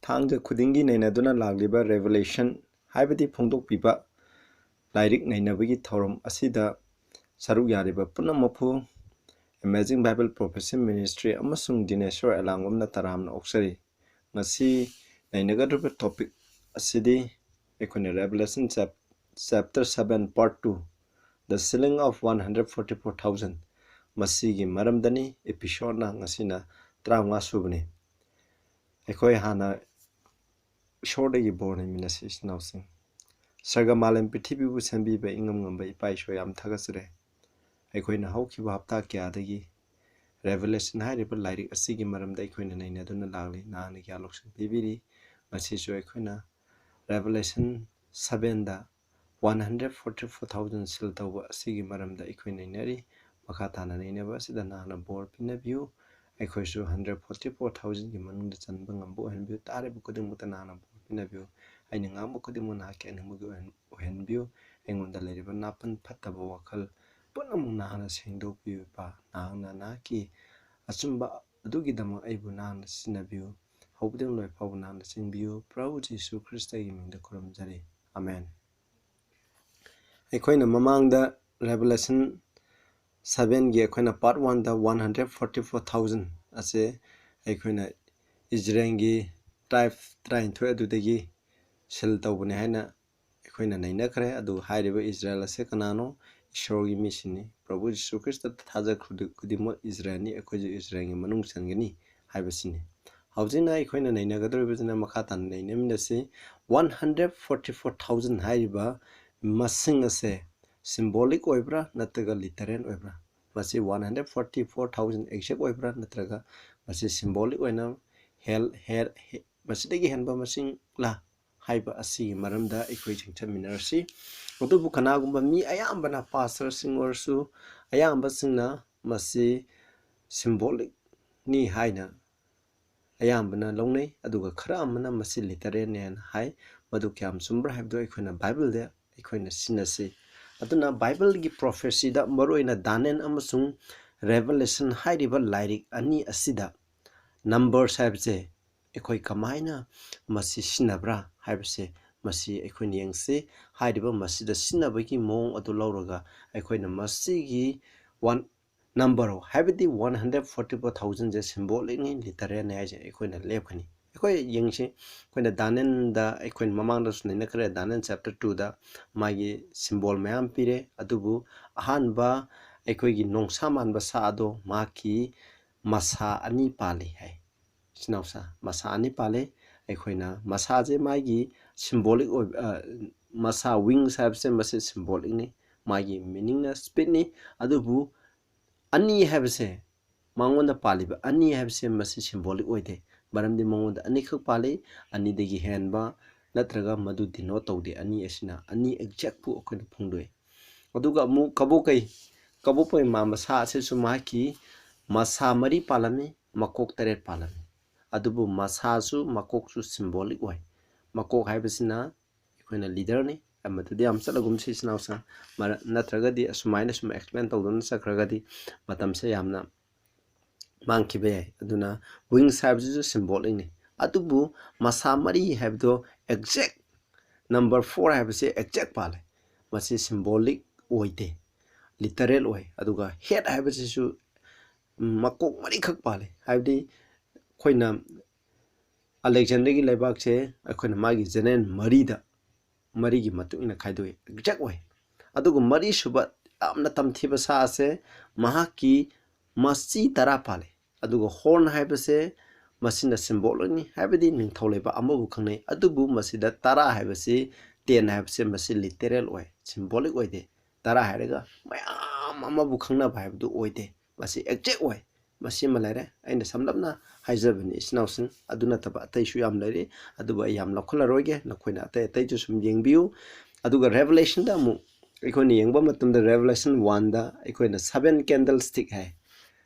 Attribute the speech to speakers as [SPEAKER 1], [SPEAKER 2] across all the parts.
[SPEAKER 1] ꯊꯥꯡꯖ ꯈꯨꯗꯤꯡꯒꯤ ꯅꯩꯅꯗꯨꯅ ꯂꯥꯛꯂꯤꯕ ꯔꯦꯚꯦꯂꯦꯁꯟ ꯍꯥꯏꯕꯗꯤ ꯐꯣꯡꯗꯣꯛꯄꯤꯕ ꯂꯥꯏꯔꯤꯛ ꯅꯩꯅꯕꯒꯤ ꯊꯧꯔꯝ ꯑꯁꯤꯗ ꯁꯔꯨꯛ ꯌꯥꯔꯤꯕ ꯄꯨꯝꯅꯃꯛꯄꯨ ꯑꯦꯃꯦꯖꯤꯡ ꯕꯥꯏꯕꯜ ꯄ꯭ꯔꯣꯐꯦꯁꯟ ꯃꯤꯅꯤꯁꯇ꯭ꯔꯤ ꯑꯃꯁꯨꯡ ꯗꯤꯅꯦꯁꯣꯔ ꯑꯦꯂꯥꯡꯒꯨꯝꯅ ꯇꯔꯥꯝꯅ ꯑꯣꯛꯆꯔꯤ. ꯉꯁꯤ ꯅꯩꯅꯒꯗꯧꯔꯤꯕ ꯇꯣꯄꯤꯛ ꯑꯁꯤꯗꯤ ꯑꯩꯈꯣꯏꯅ revelation chapter 7 part 2 the sealing of 144,000 ꯃꯁꯤꯒꯤ ꯃꯔꯝꯗꯅꯤ. ꯑꯦꯄꯤꯁꯣꯗꯅ ꯉꯁꯤꯅ 35 ꯁꯨꯕꯅꯤ. ꯑꯩꯈꯣꯏ ꯍꯥꯟꯅ ꯏꯁꯣꯔꯗꯒꯤ ꯕꯣꯔ ꯅꯤꯃꯤꯟꯅꯁꯤ ꯏꯆꯤꯟꯅꯥꯎꯁꯤꯡ. ꯁꯔꯒ ꯃꯥꯂꯦꯝ ꯄ꯭ꯔꯤꯊꯤꯕꯤꯕꯨ ꯁꯦꯝꯕꯤꯕ ꯏꯉꯝ ꯉꯝꯕ ꯏꯄꯥ ꯏꯁꯣꯔ ꯌꯥꯝ ꯊꯥꯒꯠꯆꯔꯦ. ꯑꯩꯈꯣꯏꯅ ꯍꯧꯈꯤꯕ ꯍꯞꯇꯥ ꯀꯌꯥꯗꯒꯤ ꯔꯦꯚꯦꯂꯦꯁꯟ ꯍꯥꯏꯔꯤꯕ ꯂꯥꯏꯔꯤꯛ ꯑꯁꯤꯒꯤ ꯃꯔꯝꯗ ꯑꯩꯈꯣꯏꯅ ꯅꯩꯅꯗꯨꯅ ꯂꯥꯛꯂꯤ. ꯅꯍꯥꯛꯅ ꯀꯌꯥ ꯂꯧꯁꯤꯡ ꯄꯤꯕꯤꯔꯤ. ꯉꯁꯤꯁꯨ ꯑꯩꯈꯣꯏꯅ ꯔꯦꯚꯦꯂꯦꯁꯟ 7ꯗ 144,000 ꯁꯤꯜ ꯇꯧꯕ ꯑꯁꯤꯒꯤ ꯃꯔꯝꯗ ꯑꯩꯈꯣꯏ ꯅꯩꯅꯔꯤ. ꯃꯈꯥ ꯇꯥꯅ ꯅꯩꯅꯕ ꯑꯁꯤꯗ ꯅꯍꯥꯛꯅ ꯕꯣꯔ ꯄꯤꯅꯕꯤꯌꯨ. ꯑꯩꯈꯣꯏꯁꯨ 144,000ꯒꯤ ꯃꯅꯨꯡꯗ ꯆꯟꯕ ꯉꯝꯕ ꯑꯣꯏꯍꯟꯕꯤꯌꯨ. ꯇꯥꯔꯤꯕ ꯈꯨꯗꯤꯡꯃꯛꯇ ꯅꯍꯥꯛꯅ ꯕꯣꯔ ꯄꯤꯅꯕꯤꯌꯨ. ꯑꯩꯅ ꯉꯥꯡꯕ ꯈꯨꯗꯤꯡꯃꯛ ꯅꯍꯥꯛꯀꯤ ꯑꯅꯤꯡꯕꯒꯤ ꯑꯣꯏꯍꯟꯕꯤꯌꯨ. ꯑꯩꯉꯣꯟꯗ ꯂꯩꯔꯤꯕ ꯅꯥꯄꯟ ꯐꯠꯇꯕ ꯋꯥꯈꯜ ꯄꯨꯝꯅꯃꯛ ꯅꯍꯥꯛꯅ ꯁꯦꯡꯗꯣꯛꯄꯤꯌꯨ. ꯅꯍꯥꯛꯅ ꯅꯍꯥꯛꯀꯤ ꯑꯆꯨꯝꯕ ꯑꯗꯨꯒꯤꯗꯃꯛ ꯑꯩꯕꯨ ꯅꯍꯥꯛꯅ ꯁꯤꯖꯤꯟꯅꯕꯤꯌꯨ. ꯍꯧꯕꯗꯒꯤ ꯂꯣꯏ ꯐꯥꯎꯕ ꯅꯍꯥꯛꯅ ꯆꯤꯡꯕꯤꯌꯨ. ꯄ꯭ꯔꯚꯨ ꯖꯤꯁꯨ ꯈ꯭ꯔꯤꯁꯇꯒꯤ ꯃꯤꯡꯗ ꯈꯨꯔꯨꯝꯖꯔꯤ. ꯑꯃꯦꯟ. ꯑꯩꯈꯣꯏꯅ ꯃꯃꯥꯡꯗ ꯔꯦꯚꯦꯂꯦꯁꯟ 7ꯒꯤ ꯑꯩꯈꯣꯏꯅ ꯄꯥꯔꯠ 1ꯗ 144,000 ꯑꯁꯦ ꯑꯩꯈꯣꯏꯅ ꯏꯖꯔꯦꯜꯒꯤ ꯇ꯭ꯔꯥꯏꯕ 19 ꯑꯗꯨꯗꯒꯤ ꯁꯤꯜ ꯇꯧꯕꯅꯤ ꯍꯥꯏꯅ ꯑꯩꯈꯣꯏꯅ ꯅꯩꯅꯈ꯭ꯔꯦ. ꯑꯗꯨ ꯍꯥꯏꯔꯤꯕ ꯏꯖꯔꯦꯜ ꯑꯁꯦ ꯀꯅꯥꯅꯣ? ꯏꯁꯣꯔꯒꯤ ꯃꯤꯁꯤꯡꯅꯤ. ꯄ꯭ꯔꯚꯨ ꯖꯤꯁꯨ ꯈ꯭ꯔꯤꯁꯇꯗ ꯊꯥꯖꯈ꯭ꯔꯕ ꯈꯨꯗꯤꯡꯃꯛ ꯏꯖꯔꯦꯜꯅꯤ. ꯑꯩꯈꯣꯏꯁꯨ ꯏꯖꯔꯦꯜꯒꯤ ꯃꯅꯨꯡ ꯆꯟꯒꯅꯤ ꯍꯥꯏꯕꯁꯤꯅꯤ. ꯍꯧꯖꯤꯛꯅ ꯑꯩꯈꯣꯏꯅ ꯅꯩꯅꯒꯗꯧꯔꯤꯕꯁꯤꯅ ꯃꯈꯥ ꯇꯥꯅ ꯅꯩꯅꯃꯤꯟꯅꯁꯤ. 144,000 ꯍꯥꯏꯔꯤꯕ ꯃꯁꯤꯡ ꯑꯁꯦ ꯁꯤꯝꯕꯣꯂꯤꯛ ꯑꯣꯏꯕ꯭ꯔꯥ ꯅꯠꯇ꯭ꯔꯒ ꯂꯤꯇꯔꯦꯜ ꯑꯣꯏꯕ꯭ꯔꯥ? ꯃꯁꯤ 144,000 ꯑꯦꯛꯖꯦꯛ ꯑꯣꯏꯕ꯭ꯔꯥ ꯅꯠꯇ꯭ꯔꯒ ꯃꯁꯤ ꯁꯤꯝꯕꯣꯂꯤꯛ ꯑꯣꯏꯅ ꯃꯁꯤꯗꯒꯤ ꯍꯦꯟꯕ ꯃꯁꯤꯡꯂꯥ ꯍꯥꯏꯕ ꯑꯁꯤꯒꯤ ꯃꯔꯝꯗ ꯑꯩꯈꯣꯏ ꯆꯤꯡꯊꯃꯤꯟꯅꯔꯁꯤ. ꯑꯗꯨꯕꯨ ꯀꯅꯥꯒꯨꯝꯕ ꯃꯤ ꯑꯌꯥꯝꯕꯅ ꯄꯥꯁꯇꯔꯁꯤꯡ ꯑꯣꯏꯔꯁꯨ ꯑꯌꯥꯝꯕꯁꯤꯡꯅ ꯃꯁꯤ ꯁꯤꯝꯕꯣꯂꯤꯛꯅꯤ ꯍꯥꯏꯅ ꯑꯌꯥꯝꯕꯅ ꯂꯧꯅꯩ. ꯑꯗꯨꯒ ꯈꯔ ꯑꯃꯅ ꯃꯁꯤ ꯂꯤꯇꯔꯦꯜꯅꯤ ꯍꯥꯏꯅ ꯍꯥꯏ. ꯃꯗꯨ ꯀꯌꯥꯝ ꯆꯨꯝꯕ꯭ꯔꯥ ꯍꯥꯏꯕꯗꯨ ꯑꯩꯈꯣꯏꯅ ꯕꯥꯏꯕꯜꯗ ꯑꯩꯈꯣꯏꯅ ꯁꯤꯟꯅꯁꯤ. ꯑꯗꯨꯅ ꯕꯥꯏꯕꯜꯒꯤ ꯄ꯭ꯔꯣꯐꯦꯁꯤꯗ ꯃꯔꯨꯑꯣꯏꯅ ꯗꯥꯅꯤꯌꯦꯜ ꯑꯃꯁꯨꯡ ꯔꯦꯚꯦꯂꯦꯁꯟ ꯍꯥꯏꯔꯤꯕ ꯂꯥꯏꯔꯤꯛ ꯑꯅꯤ ꯑꯁꯤꯗ ꯅꯝꯕꯔꯁ ꯍꯥꯏꯕꯁꯦ ꯑꯩꯈꯣꯏ ꯀꯃꯥꯏꯅ ꯃꯁꯤ ꯁꯤꯟꯅꯕ꯭ꯔꯥ ꯍꯥꯏꯕꯁꯦ ꯃꯁꯤ ꯑꯩꯈꯣꯏꯅ ꯌꯦꯡꯁꯤ. ꯍꯥꯏꯔꯤꯕ ꯃꯁꯤꯗ ꯁꯤꯟꯅꯕꯒꯤ ꯃꯑꯣꯡ ꯑꯗꯨ ꯂꯧꯔꯒ ꯑꯩꯈꯣꯏꯅ ꯃꯁꯤꯒꯤ ꯅꯝꯕꯔ ꯍꯥꯏꯕꯗꯤ 144,000ꯁꯦ ꯁꯤꯝꯕꯣꯂꯤꯛꯅꯤ ꯂꯤꯇꯔꯦꯜꯅꯤ ꯍꯥꯏꯁꯦ ꯑꯩꯈꯣꯏꯅ ꯂꯦꯞꯀꯅꯤ. ꯑꯩꯈꯣꯏ ꯌꯦꯡꯁꯤ. ꯑꯩꯈꯣꯏꯅ ꯗꯥꯅꯤꯌꯦꯜꯗ ꯑꯩꯈꯣꯏꯅ ꯃꯃꯥꯡꯗꯁꯨ ꯅꯩꯅꯈ꯭ꯔꯦ. ꯗꯥꯅꯤꯌꯦꯜ ꯆꯦꯞꯇꯔ 2ꯗ ꯃꯥꯒꯤ ꯁꯤꯝꯕꯣꯜ ꯃꯌꯥꯝ ꯄꯤꯔꯦ. ꯑꯗꯨꯕꯨ ꯑꯍꯥꯟꯕ ꯑꯩꯈꯣꯏꯒꯤ ꯅꯣꯡꯁꯥ ꯃꯥꯟꯕ ꯁꯥ ꯑꯗꯣ ꯃꯍꯥꯛꯀꯤ ꯃꯁꯥ ꯑꯅꯤ ꯄꯥꯜꯂꯤ ꯍꯥꯏ. ꯏꯆꯤꯟꯅꯥꯎꯁꯥ ꯃꯁꯥ ꯑꯅꯤ ꯄꯥꯜꯂꯤ. ꯑꯩꯈꯣꯏꯅ ꯃꯁꯥꯁꯦ ꯃꯥꯒꯤ ꯁꯤꯝꯕꯣꯂꯤꯛ ꯑꯣꯏꯕ ꯃꯁꯥ ꯋꯤꯡꯁ ꯍꯥꯏꯕꯁꯦ ꯃꯁꯤ ꯁꯤꯝꯕꯣꯂꯤꯛꯅꯤ. ꯃꯥꯒꯤ ꯃꯤꯅꯤꯡꯅ ꯁ꯭ꯄꯤꯠꯅꯤ. ꯑꯗꯨꯕꯨ ꯑꯅꯤ ꯍꯥꯏꯕꯁꯦ ꯃꯉꯣꯟꯗ ꯄꯥꯜꯂꯤꯕ ꯑꯅꯤ ꯍꯥꯏꯕꯁꯦ ꯃꯁꯤ ꯁꯤꯝꯕꯣꯂꯤꯛ ꯑꯣꯏꯗꯦ. ꯃꯔꯝꯗꯤ ꯃꯉꯣꯟꯗ ꯑꯅꯤꯈꯛ ꯄꯥꯜꯂꯤ. ꯑꯅꯤꯗꯒꯤ ꯍꯦꯟꯕ ꯅꯠꯇ꯭ꯔꯒ ꯃꯗꯨ ꯗꯤꯅꯣꯠ ꯇꯧꯗꯦ. ꯑꯅꯤ ꯑꯁꯤꯅ ꯑꯅꯤ ꯑꯦꯛꯖꯦꯛꯄꯨ ꯑꯩꯈꯣꯏꯅ ꯐꯣꯡꯗꯣꯛꯏ. ꯑꯗꯨꯒ ꯑꯃꯨꯛ ꯀꯕꯣꯀꯩ ꯃꯥꯟꯕ ꯁꯥ ꯑꯁꯤꯁꯨ ꯃꯍꯥꯛꯀꯤ ꯃꯁꯥ 4 ꯄꯥꯜꯂꯝꯃꯤ. ꯃꯀꯣꯛ 9 ꯄꯥꯜꯂꯝꯃꯤ. ꯑꯗꯨꯕꯨ ꯃꯁꯥꯁꯨ ꯃꯀꯣꯛꯁꯨ ꯁꯤꯝꯕꯣꯂꯤꯛ ꯑꯣꯏ. ꯃꯀꯣꯛ ꯍꯥꯏꯕꯁꯤꯅ ꯑꯩꯈꯣꯏꯅ ꯂꯤꯗꯔꯅꯤ. ꯃꯗꯨꯗꯤ ꯌꯥꯝ ꯆꯠꯂꯒꯨꯝꯁꯤ ꯏꯆꯤꯟꯅꯥꯎꯁꯥ. ꯅꯠꯇ꯭ꯔꯒꯗꯤ ꯑꯁꯨꯃꯥꯏꯅ ꯁꯨꯝ ꯑꯦꯛꯁꯄ꯭ꯂꯦꯟ ꯇꯧꯗꯨꯅ ꯆꯠꯈ꯭ꯔꯒꯗꯤ ꯃꯇꯝꯁꯦ ꯌꯥꯝꯅ ꯃꯥꯡꯈꯤꯕ ꯌꯥꯏ. ꯑꯗꯨꯅ ꯋꯤꯡꯁ ꯍꯥꯏꯕꯁꯤꯁꯨ ꯁꯤꯝꯕꯣꯂꯤꯛꯅꯤ. ꯑꯗꯨꯕꯨ ꯃꯁꯥ 4 ꯍꯥꯏꯕꯗꯣ ꯑꯦꯛꯖꯦꯛ ꯅꯝꯕꯔ 4 ꯍꯥꯏꯕꯁꯤ ꯑꯦꯛꯖꯦꯛ ꯄꯥꯜꯂꯦ. ꯃꯁꯤ ꯁꯤꯝꯕꯣꯂꯤꯛ ꯑꯣꯏꯗꯦ. ꯂꯤꯇꯔꯦꯜ ꯑꯣꯏ. ꯑꯗꯨꯒ ꯍꯦꯠ ꯍꯥꯏꯕꯁꯤꯁꯨ ꯃꯀꯣꯛ 4 ꯈꯛ ꯄꯥꯜꯂꯤ. ꯍꯥꯏꯕꯗꯤ ꯑꯩꯈꯣꯏꯅ ꯑꯂꯦꯛꯖꯦꯟꯗꯔꯒꯤ ꯂꯩꯕꯥꯛꯁꯦ ꯑꯩꯈꯣꯏꯅ ꯃꯥꯒꯤ ꯖꯦꯅꯔꯦꯜ 4ꯒꯤ ꯃꯇꯨꯡ ꯏꯟꯅ ꯈꯥꯏꯗꯣꯛꯏ. ꯑꯦꯛꯖꯦꯛ ꯑꯣꯏ. ꯑꯗꯨꯒ 4ꯁꯨꯕ ꯌꯥꯝꯅ ꯇꯝꯊꯤꯕ ꯁꯥ ꯑꯁꯦ ꯃꯍꯥꯛꯀꯤ ꯃꯆꯤ 10 ꯄꯥꯜꯂꯤ. ꯑꯗꯨꯒ ꯍꯣꯔꯟ ꯍꯥꯏꯕꯁꯦ ꯃꯁꯤꯅ ꯁꯤꯝꯕꯣꯂꯤꯛꯅꯤ. ꯍꯥꯏꯕꯗꯤ ꯅꯤꯡꯊꯧ ꯂꯩꯕꯥꯛ ꯑꯃꯕꯨ ꯈꯪꯅꯩ. ꯑꯗꯨꯕꯨ ꯃꯁꯤꯗ 10 ꯍꯥꯏꯕꯁꯤ 10 ꯍꯥꯏꯕꯁꯤ ꯃꯁꯤ ꯂꯤꯇꯔꯦꯜ ꯑꯣꯏ. ꯁꯤꯝꯕꯣꯂꯤꯛ ꯑꯣꯏꯗꯦ. 10 ꯍꯥꯏꯔꯒ ꯃꯌꯥꯝ ꯑꯃꯕꯨ ꯈꯪꯅꯕ ꯍꯥꯏꯕꯗꯨ ꯑꯣꯏꯗꯦ. ꯃꯁꯤ ꯑꯦꯛꯖꯦꯛ ꯑꯣꯏ. ꯃꯁꯤ ꯑꯃ ꯂꯩꯔꯦ. ꯑꯩꯅ ꯁꯝꯂꯞꯅ ꯍꯥꯏꯖꯕꯅꯤ ꯏꯆꯤꯟꯅꯥꯎꯁꯤꯡ. ꯑꯗꯨ ꯅꯠꯇꯕ ꯑꯇꯩꯁꯨ ꯌꯥꯝ ꯂꯩꯔꯤ. ꯑꯗꯨꯕꯨ ꯑꯩ ꯌꯥꯝ ꯂꯧꯈꯠꯂꯔꯣꯏꯒꯦ. ꯅꯈꯣꯏꯅ ꯑꯇꯩꯁꯨ ꯁꯨꯝ ꯌꯦꯡꯕꯤꯌꯨ. ꯑꯗꯨꯒ ꯔꯦꯚꯦꯂꯦꯁꯟꯗ ꯑꯃꯨꯛ ꯑꯩꯈꯣꯏꯅ ꯌꯦꯡꯕ ꯃꯇꯝꯗ ꯔꯦꯚꯦꯂꯦꯁꯟ 1ꯗ ꯑꯩꯈꯣꯏꯅ 7 ꯀꯦꯟꯗꯜ ꯁ꯭ꯇꯤꯛ ꯍꯥꯏ.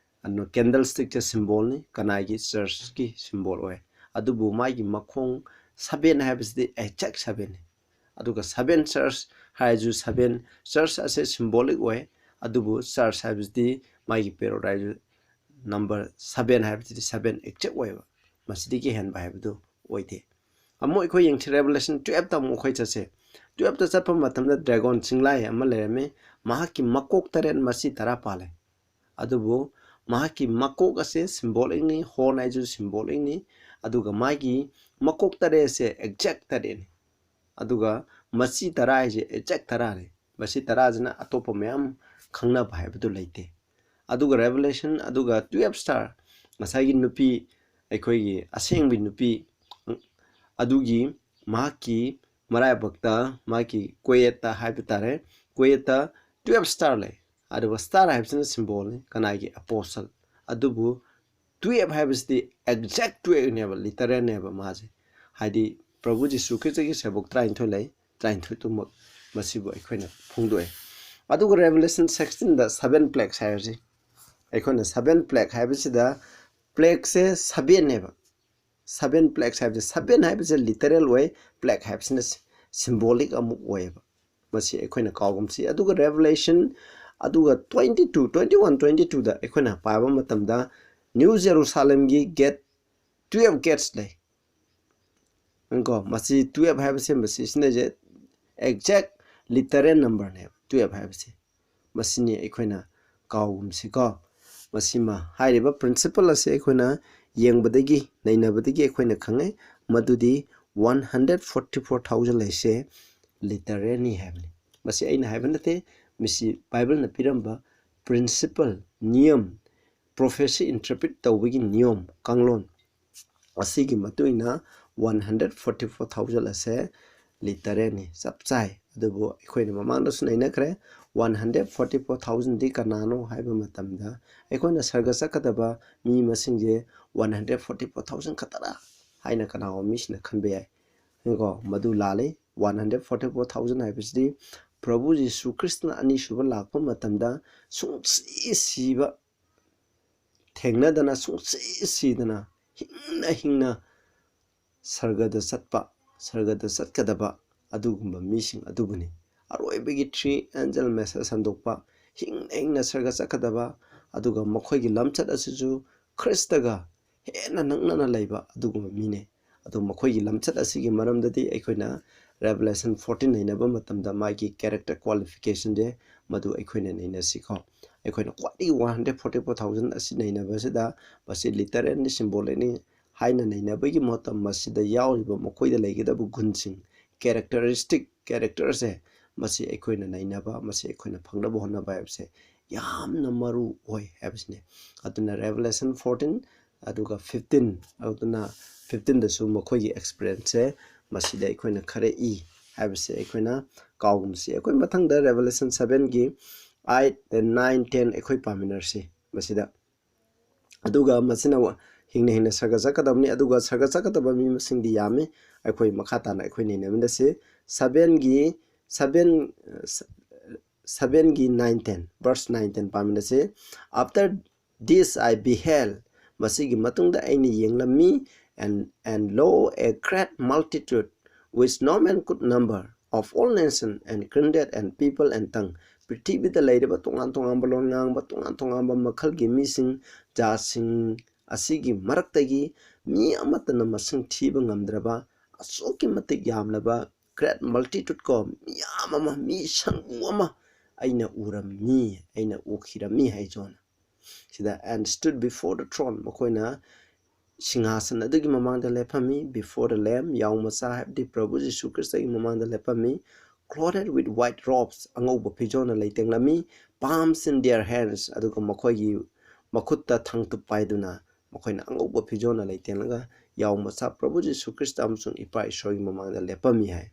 [SPEAKER 1] ꯀꯦꯟꯗꯜ ꯁ꯭ꯇꯤꯛꯁꯦ ꯁꯤꯝꯕꯣꯜꯅꯤ. ꯀꯅꯥꯒꯤ? ꯆꯔꯆꯀꯤ ꯁꯤꯝꯕꯣꯜ ꯑꯣꯏ. ꯑꯗꯨꯕꯨ ꯃꯥꯒꯤ ꯃꯈꯣꯡ 7 ꯍꯥꯏꯕꯁꯤꯗꯤ ꯑꯦꯛꯖꯦꯛ 7ꯅꯤ. ꯑꯗꯨꯒ 7 ꯆꯔꯆ ꯍꯥꯏꯔꯁꯨ 7 ꯆꯔꯆ ꯑꯁꯦ ꯁꯤꯝꯕꯣꯂꯤꯛ ꯑꯣꯏ. ꯑꯗꯨꯕꯨ ꯆꯔꯆ ꯍꯥꯏꯕꯁꯤꯗꯤ ꯃꯥꯒꯤ ꯄꯦꯔꯣꯗꯥꯏꯖ ꯅꯝꯕꯔ 7 ꯍꯥꯏꯕꯁꯤꯗꯤ 7 ꯑꯦꯛꯖꯦꯛ ꯑꯣꯏꯕ. ꯃꯁꯤꯗꯒꯤ ꯍꯦꯟꯕ ꯍꯥꯏꯕꯗꯨ ꯑꯣꯏꯗꯦ ꯑꯃꯨꯛ ꯑꯩꯈꯣꯏ ꯌꯦꯡꯁꯤ ꯔꯦꯚꯦꯂꯦꯁꯟ 12ꯇ ꯑꯃꯨꯛ ꯑꯩꯈꯣꯏ ꯆꯠꯁꯦ 12ꯇ ꯆꯠꯄ ꯃꯇꯝꯗ ꯗ꯭ꯔꯦꯒꯣꯟ ꯆꯤꯡꯂꯥꯏ ꯑꯃ ꯂꯩꯔꯝꯃꯤ ꯃꯍꯥꯛꯀꯤ ꯃꯀꯣꯛ 8 ꯃꯁꯤ 10 ꯄꯥꯜꯂꯦ ꯑꯗꯨꯕꯨ ꯃꯍꯥꯛꯀꯤ ꯃꯀꯣꯛ ꯑꯁꯦ ꯁꯤꯝꯕꯣꯂꯤꯛꯅꯤ ꯍꯣꯔꯟ ꯍꯥꯏꯁꯨ ꯁꯤꯝꯕꯣꯂꯤꯛꯅꯤ ꯑꯗꯨꯒ ꯃꯥꯒꯤ ꯃꯀꯣꯛ 8 ꯑꯁꯦ ꯑꯦꯛꯖꯦꯛ 8ꯅꯤ ꯑꯗꯨꯒ ꯃꯁꯤ 10 ꯍꯥꯏꯁꯦ ꯑꯦꯛꯖꯦꯛ 10ꯅꯤ ꯃꯁꯤ 10ꯁꯤꯅ ꯑꯇꯣꯞꯄ ꯃꯌꯥꯝ ꯈꯪꯅꯕ ꯍꯥꯏꯕꯗꯨ ꯂꯩꯇꯦ ꯑꯗꯨꯒ ꯔꯦꯚꯦꯂꯦꯁꯟ ꯑꯗꯨꯒ 12 ꯁ꯭ꯇꯥꯔ ꯉꯁꯥꯏꯒꯤ ꯅꯨꯄꯤ ꯑꯩꯈꯣꯏꯒꯤ ꯑꯁꯦꯡꯕꯤ ꯅꯨꯄꯤ ꯑꯗꯨꯒꯤ ꯃꯍꯥꯛꯀꯤ ꯃꯔꯥꯏꯕꯛꯇ ꯃꯥꯒꯤ ꯀꯣꯌꯦꯠꯇ ꯍꯥꯏꯕ ꯇꯥꯔꯦ ꯀꯣꯌꯦꯠꯇ 12 ꯁ꯭ꯇꯥꯔ ꯂꯩ ꯑꯗꯨꯒ ꯁ꯭ꯇꯥꯔ ꯍꯥꯏꯕꯁꯤꯅ ꯁꯤꯝꯕꯣꯜꯅꯤ ꯀꯅꯥꯒꯤ ꯑꯄꯣꯁꯇꯜ ꯑꯗꯨꯕꯨ 12 ꯍꯥꯏꯕꯁꯤꯗꯤ ꯑꯦꯛꯖꯦꯛ 12ꯅꯦꯕ ꯂꯤꯇꯔꯦꯜꯅꯦꯕ ꯃꯥꯁꯦ ꯍꯥꯏꯗꯤ प्रभु जीशु ख्रिस्टꯒꯤ ꯁꯦꯕꯣꯛ 23 ꯂꯩ 23 ꯇꯨꯃꯛ ꯃꯁꯤꯕꯨ ꯑꯩꯈꯣꯏꯅ ꯐꯣꯡꯗꯣꯛꯑꯦ ꯑꯗꯨꯒ ꯔꯦꯚꯦꯂꯦꯁꯟ 16ꯗ 7 ꯄ꯭ꯂꯦꯛꯁ ꯍꯥꯏꯔꯁꯤ ꯑꯩꯈꯣꯏꯅ 7 ꯄ꯭ꯂꯦꯛ ꯍꯥꯏꯕꯁꯤꯗ ꯄ꯭ꯂꯦꯛꯁꯦ 7ꯅꯦꯕ 7 ꯄ꯭ꯂꯦꯛꯁ ꯍꯥꯏꯕꯁꯦ 7 ꯍꯥꯏꯕꯁꯦ ꯂꯤꯇꯔꯦꯜ ꯑꯣꯏ ꯄ꯭ꯂꯦꯛ ꯍꯥꯏꯕꯁꯤꯅ ꯁꯤꯝꯕꯣꯂꯤꯛ ꯑꯃꯨꯛ ꯑꯣꯏꯌꯦꯕ ꯃꯁꯤ ꯑꯩꯈꯣꯏꯅ ꯀꯥꯎꯒꯨꯝꯁꯤ ꯑꯗꯨꯒ ꯔꯦꯚꯦꯂꯦꯁꯟ ꯑꯗꯨꯒ 22 21 22ꯗ ꯑꯩꯈꯣꯏꯅ ꯄꯥꯕ ꯃꯇꯝꯗ ꯅ꯭ꯌꯨ ꯖꯦꯔꯨꯁꯥꯂꯦꯝꯒꯤ ꯒꯦꯠ 12 ꯒꯦꯠꯁ ꯂꯩ ꯀꯣ ꯃꯁꯤ 12 ꯍꯥꯏꯕꯁꯦ ꯃꯁꯤꯁꯤꯅꯁꯦ ꯑꯦꯛꯖꯦꯛ ꯂꯤꯇꯔꯦꯜ ꯅꯝꯕꯔꯅꯦꯕ 12 ꯍꯥꯏꯕꯁꯦ ꯃꯁꯤꯅꯤ ꯑꯩꯈꯣꯏꯅ ꯀꯥꯎꯒꯨꯝꯁꯤꯀꯣ ꯃꯁꯤꯃ ꯍꯥꯏꯔꯤꯕ ꯄ꯭ꯔꯤꯟꯁꯤꯄꯜ ꯑꯁꯤ ꯑꯩꯈꯣꯏꯅ ꯌꯦꯡꯕꯗꯒꯤ ꯅꯩꯅꯕꯗꯒꯤ ꯑꯩꯈꯣꯏꯅ ꯈꯪꯉꯦ ꯃꯗꯨꯗꯤ 144,000 ꯂꯩꯁꯦ ꯂꯤꯇꯔꯦꯜꯅꯤ ꯍꯥꯏꯕꯅꯤ ꯃꯁꯤ ꯑꯩꯅ ꯍꯥꯏꯕ ꯅꯠꯇꯦ ꯃꯁꯤ ꯕꯥꯏꯕꯜꯅ ꯄꯤꯔꯝꯕ ꯄ꯭ꯔꯤꯟꯁꯤꯄꯜ ꯅꯤꯌꯝ ꯄ꯭ꯔꯣꯐꯦꯁꯤ ꯏꯟꯇꯔꯄ꯭ꯔꯤꯠ ꯇꯧꯕꯒꯤ ꯅꯤꯌꯝ ꯀꯥꯡꯂꯣꯟ ꯑꯁꯤꯒꯤ ꯃꯇꯨꯡ ꯏꯟꯅ 144,000 ꯑꯁꯦ ꯂꯤꯇꯔꯦꯜꯅꯤ ꯆꯞ ꯆꯥꯏ ꯑꯗꯨꯕꯨ ꯑꯩꯈꯣꯏꯅ ꯃꯃꯥꯡꯗꯁꯨ ꯅꯩꯅꯈ꯭ꯔꯦ 144,000ꯗꯤ ꯀꯅꯥꯅꯣ ꯍꯥꯏꯕ ꯃꯇꯝꯗ ꯑꯩꯈꯣꯏꯅ ꯁꯔꯒ ꯆꯠꯀꯗꯕ ꯃꯤ ꯃꯁꯤꯡꯁꯦ 144,000 ꯈꯛꯇꯔꯥ ꯍꯥꯏꯅ ꯀꯅꯥꯒꯨꯝꯕ ꯃꯤꯁꯤꯅ ꯈꯟꯕ ꯌꯥꯏ ꯀꯣ ꯃꯗꯨ ꯂꯥꯜꯂꯤ 144,000 ꯍꯥꯏꯕꯁꯤꯗꯤ प्रभु जीशु ख्रिस्टꯅ ꯑꯅꯤꯁꯨꯕ ꯂꯥꯛꯄ ꯃꯇꯝꯗ ꯁꯨꯡꯁꯤ ꯁꯤꯕ ꯊꯦꯡꯅꯗꯅ ꯁꯨꯡꯁꯤ ꯁꯤꯗꯅ ꯍꯤꯡꯅ ꯁꯔꯒꯗ ꯆꯠꯀꯗꯕ ꯑꯗꯨꯒꯨꯝꯕ ꯃꯤꯁꯤꯡ ꯑꯗꯨꯕꯨꯅꯤ ꯑꯔꯣꯏꯕꯒꯤ 3 ꯑꯦꯟꯖꯦꯜ ꯃꯦꯁꯦꯖ ꯁꯟꯗꯣꯛꯄ ꯍꯤꯡꯅ ꯁꯔꯒ ꯆꯠꯀꯗꯕ ꯑꯗꯨꯒ ꯃꯈꯣꯏꯒꯤ ꯂꯝꯆꯠ ꯑꯁꯤꯁꯨ ꯈ꯭ꯔꯤꯁꯇꯒ ꯍꯦꯟꯅ ꯅꯛꯅꯅ ꯂꯩꯕ ꯑꯗꯨꯒꯨꯝꯕ ꯃꯤꯅꯦ ꯑꯗꯨ ꯃꯈꯣꯏꯒꯤ ꯂꯝꯆꯠ ꯑꯁꯤꯒꯤ ꯃꯔꯝꯗꯗꯤ ꯑꯩꯈꯣꯏꯅ ꯔꯦꯚꯦꯂꯦꯁꯟ 14 ꯅꯩꯅꯕ ꯃꯇꯝꯗ ꯃꯥꯒꯤ ꯀꯦꯔꯦꯛꯇꯔ ꯀ꯭ꯋꯥꯂꯤꯐꯤꯀꯦꯁꯟꯁꯦ ꯃꯗꯨ ꯑꯩꯈꯣꯏꯅ ꯅꯩꯅꯁꯤꯀꯣ ꯑꯩꯈꯣꯏꯅ ꯈ꯭ꯋꯥꯏꯗꯒꯤ 144,000 ꯑꯁꯤ ꯅꯩꯅꯕꯁꯤꯗ ꯃꯁꯤ ꯂꯤꯇꯔꯦꯜꯅꯤ ꯁꯤꯝꯕꯣꯂꯤꯛꯅꯤ ꯍꯥꯏꯅ ꯅꯩꯅꯕꯒꯤ ꯃꯇꯝ ꯃꯁꯤꯗ ꯌꯥꯎꯔꯤꯕ ꯃꯈꯣꯏꯗ ꯂꯩꯒꯗꯕ ꯒꯨꯟꯁꯤꯡ ꯀꯦꯔꯦꯛꯇꯔꯁꯦ ꯃꯁꯤ ꯑꯩꯈꯣꯏꯅ ꯅꯩꯅꯕ ꯃꯁꯤ ꯑꯩꯈꯣꯏꯅ ꯐꯪꯅꯕ ꯍꯣꯠꯅꯕ ꯍꯥꯏꯕꯁꯦ ꯌꯥꯝꯅ ꯃꯔꯨ ꯑꯣꯏ ꯍꯥꯏꯕꯁꯤꯅꯦ ꯑꯗꯨꯅ ꯔꯦꯚꯦꯂꯦꯁꯟ 14 ꯑꯗꯨꯒ 15 ꯑꯗꯨꯅ 15ꯗꯁꯨ ꯃꯈꯣꯏꯒꯤ ꯑꯦꯛꯁꯄꯤꯔꯤꯌꯦꯟꯁꯁꯦ ꯃꯁꯤꯗ ꯑꯩꯈꯣꯏꯅ ꯈꯔ ꯍꯥꯏꯕꯁꯦ ꯑꯩꯈꯣꯏꯅ ꯀꯥꯎꯒꯨꯝꯁꯤ ꯑꯩꯈꯣꯏ ꯃꯊꯪꯗ ꯔꯦꯚꯦꯂꯦꯁꯟ 7ꯒꯤ 8 9 10 ꯑꯩꯈꯣꯏ ꯄꯥꯃꯤꯟꯅꯔꯁꯤ ꯃꯁꯤꯗ ꯑꯗꯨꯒ ꯃꯁꯤꯅ ꯍꯤꯡꯅ ꯁꯔꯒ ꯆꯠꯀꯗꯕꯅꯤ ꯑꯗꯨꯒ ꯁꯔꯒ ꯆꯠꯀꯗꯕ ꯃꯤ ꯃꯁꯤꯡꯗꯤ ꯌꯥꯝꯃꯤ ꯑꯩꯈꯣꯏ ꯃꯈꯥ ꯇꯥꯅ ꯑꯩꯈꯣꯏ ꯅꯩꯅꯃꯤꯟꯅꯁꯤ 7ꯒꯤ 9 10 ꯚꯔꯁ 9 10 ꯄꯥꯃꯤꯟꯅꯁꯤ ꯑꯥꯐꯇꯔ ꯗꯤꯁ ꯑꯥꯏ ꯕꯤꯍꯦꯜ ꯃꯁꯤꯒꯤ ꯃꯇꯨꯡꯗ ꯑꯩꯅ ꯌꯦꯡꯂꯝꯃꯤ and lo a great multitude which no man could number of all nations and kindred and people and tongue ꯄ꯭ꯔꯤꯊꯤꯕꯤꯗ ꯂꯩꯔꯤꯕ ꯇꯣꯉꯥꯟꯕ ꯂꯣꯟ ꯉꯥꯡꯕ ꯇꯣꯉꯥꯟꯕ ꯃꯈꯜꯒꯤ ꯃꯤꯁꯤꯡ ꯖꯥꯠꯁꯤꯡ ꯑꯁꯤꯒꯤ ꯃꯔꯛꯇꯒꯤ ꯃꯤ ꯑꯃꯠꯇꯅ ꯃꯁꯤꯡ ꯊꯤꯕ ꯉꯝꯗ꯭ꯔꯕ ꯑꯁꯨꯛꯀꯤ ꯃꯇꯤꯛ ꯌꯥꯝꯂꯕ ꯒ꯭ꯔꯦꯠ ꯃꯜꯇꯤꯇꯨꯠ ꯀꯣ ꯃꯤꯌꯥꯝ ꯑꯃ ꯃꯤ ꯁꯪꯒꯨ ꯑꯃ ꯑꯩꯅ ꯎꯈꯤꯔꯝꯃꯤ ꯍꯥꯏꯖꯣꯅ ꯁꯤꯗ and stood before the throne ꯃꯈꯣꯏꯅ ꯁꯤꯡꯍꯥꯁꯟ ꯑꯗꯨꯒꯤ ꯃꯃꯥꯡꯗ ꯂꯦꯞꯄꯝꯃꯤ before the lamb ꯌꯥꯎ ꯃꯆꯥ ꯍꯥꯏꯕꯗꯤ प्रभु जीशु ख्रिस्टꯒꯤ ꯃꯃꯥꯡꯗ ꯂꯦꯞꯄꯝꯃꯤ clothed with white robes ꯑꯉꯧꯕ ꯐꯤꯖꯣꯜꯅ ꯂꯩꯇꯦꯡꯂꯝꯃꯤ palms in their hands ꯑꯗꯨꯒ ꯃꯈꯣꯏꯒꯤ ꯃꯈꯨꯠꯇ ꯊꯥꯡꯇꯨꯞ ꯄꯥꯏꯗꯨꯅ ꯃꯈꯣꯏꯅ ꯑꯉꯧꯕ ꯐꯤꯖꯣꯜꯅ ꯂꯩꯇꯦꯡꯂꯒ ꯌꯥꯎ ꯃꯆꯥ प्रभु जीशु ख्रिस्ट ꯑꯃꯁꯨꯡ ꯏꯄꯥ ꯏꯁꯣꯔꯒꯤ ꯃꯃꯥꯡꯗ ꯂꯦꯞꯄꯝꯃꯤ ꯍꯥꯏ